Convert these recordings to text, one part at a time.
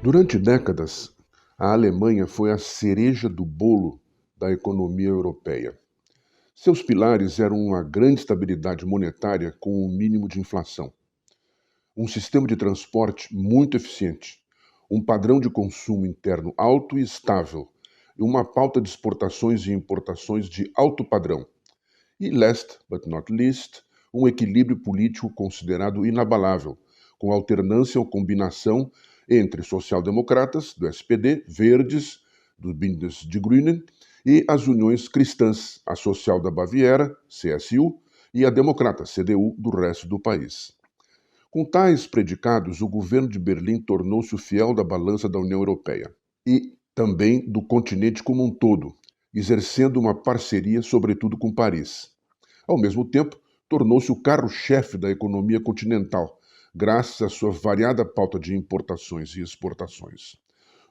Durante décadas, a Alemanha foi a cereja do bolo da economia europeia. Seus pilares eram uma grande estabilidade monetária com um mínimo de inflação, um sistema de transporte muito eficiente, um padrão de consumo interno alto e estável, e uma pauta de exportações e importações de alto padrão. E, last but not least, um equilíbrio político considerado inabalável, com alternância ou combinação entre social-democratas, do SPD, verdes, do Bündnis Die Grünen, e as uniões cristãs, a social da Baviera, CSU, e a democrata, CDU, do resto do país. Com tais predicados, o governo de Berlim tornou-se o fiel da balança da União Europeia e também do continente como um todo, exercendo uma parceria, sobretudo com Paris. Ao mesmo tempo, tornou-se o carro-chefe da economia continental, graças à sua variada pauta de importações e exportações.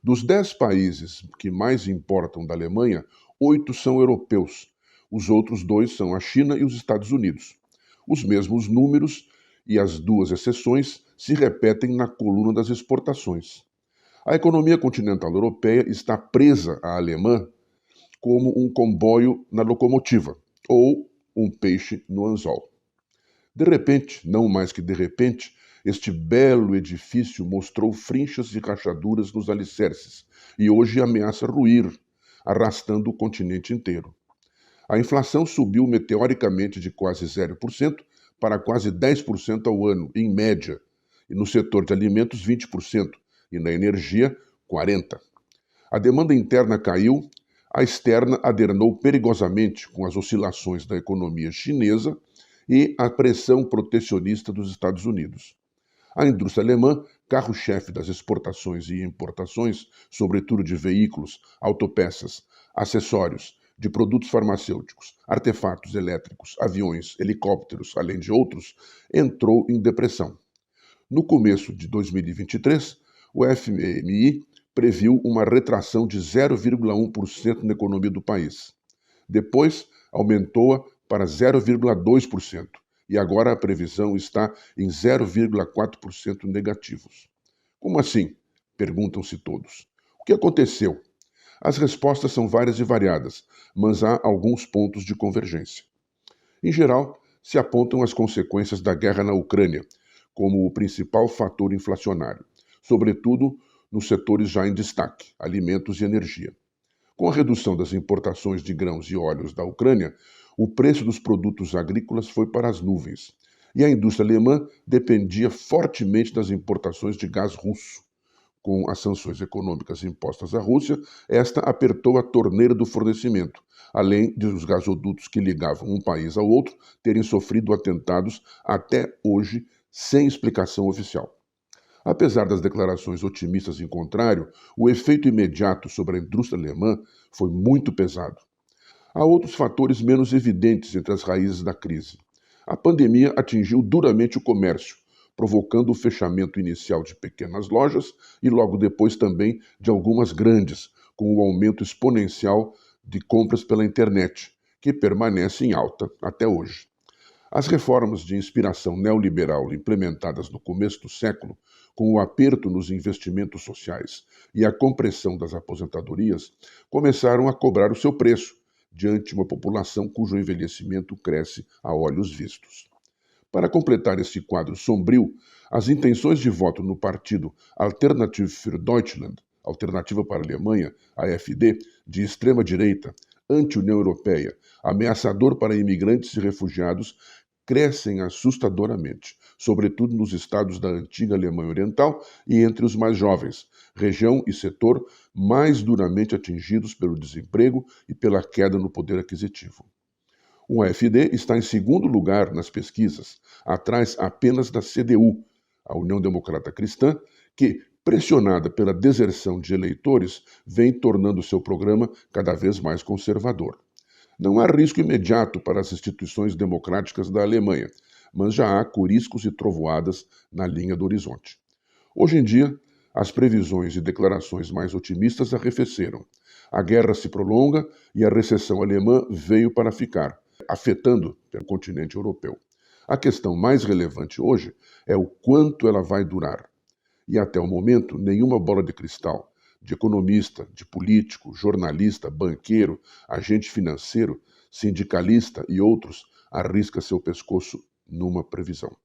Dos 10 países que mais importam da Alemanha, 8 são europeus. Os outros 2 são a China e os Estados Unidos. Os mesmos números e as duas exceções se repetem na coluna das exportações. A economia continental europeia está presa à alemã como um comboio na locomotiva, ou um peixe no anzol. De repente, não mais que de repente, este belo edifício mostrou frinchas e rachaduras nos alicerces e hoje ameaça ruir, arrastando o continente inteiro. A inflação subiu meteoricamente de quase 0% para quase 10% ao ano, em média, e no setor de alimentos 20%, e na energia 40%. A demanda interna caiu, a externa adernou perigosamente com as oscilações da economia chinesa e a pressão protecionista dos Estados Unidos. A indústria alemã, carro-chefe das exportações e importações, sobretudo de veículos, autopeças, acessórios, de produtos farmacêuticos, artefatos elétricos, aviões, helicópteros, além de outros, entrou em depressão. No começo de 2023, o FMI previu uma retração de 0,1% na economia do país. Depois, aumentou-a para 0,2%, e agora a previsão está em 0,4% negativos. Como assim? Perguntam-se todos. O que aconteceu? As respostas são várias e variadas, mas há alguns pontos de convergência. Em geral, se apontam as consequências da guerra na Ucrânia como o principal fator inflacionário, sobretudo nos setores já em destaque, alimentos e energia. Com a redução das importações de grãos e óleos da Ucrânia, o preço dos produtos agrícolas foi para as nuvens, e a indústria alemã dependia fortemente das importações de gás russo. Com as sanções econômicas impostas à Rússia, esta apertou a torneira do fornecimento, além de os gasodutos que ligavam um país ao outro terem sofrido atentados até hoje sem explicação oficial. Apesar das declarações otimistas em contrário, o efeito imediato sobre a indústria alemã foi muito pesado. Há outros fatores menos evidentes entre as raízes da crise. A pandemia atingiu duramente o comércio, provocando o fechamento inicial de pequenas lojas e logo depois também de algumas grandes, com o aumento exponencial de compras pela internet, que permanece em alta até hoje. As reformas de inspiração neoliberal implementadas no começo do século, com o aperto nos investimentos sociais e a compressão das aposentadorias, começaram a cobrar o seu preço, diante de uma população cujo envelhecimento cresce a olhos vistos. Para completar este quadro sombrio, as intenções de voto no partido Alternative für Deutschland, Alternativa para a Alemanha, AfD, de extrema-direita, anti-União Europeia, ameaçador para imigrantes e refugiados, crescem assustadoramente, sobretudo nos estados da antiga Alemanha Oriental e entre os mais jovens, região e setor mais duramente atingidos pelo desemprego e pela queda no poder aquisitivo. O AfD está em segundo lugar nas pesquisas, atrás apenas da CDU, a União Democrata Cristã, que, pressionada pela deserção de eleitores, vem tornando seu programa cada vez mais conservador. Não há risco imediato para as instituições democráticas da Alemanha, mas já há coriscos e trovoadas na linha do horizonte. Hoje em dia, as previsões e declarações mais otimistas arrefeceram. A guerra se prolonga e a recessão alemã veio para ficar, afetando o continente europeu. A questão mais relevante hoje é o quanto ela vai durar. E até o momento, nenhuma bola de cristal, de economista, de político, jornalista, banqueiro, agente financeiro, sindicalista e outros, arrisca seu pescoço numa previsão.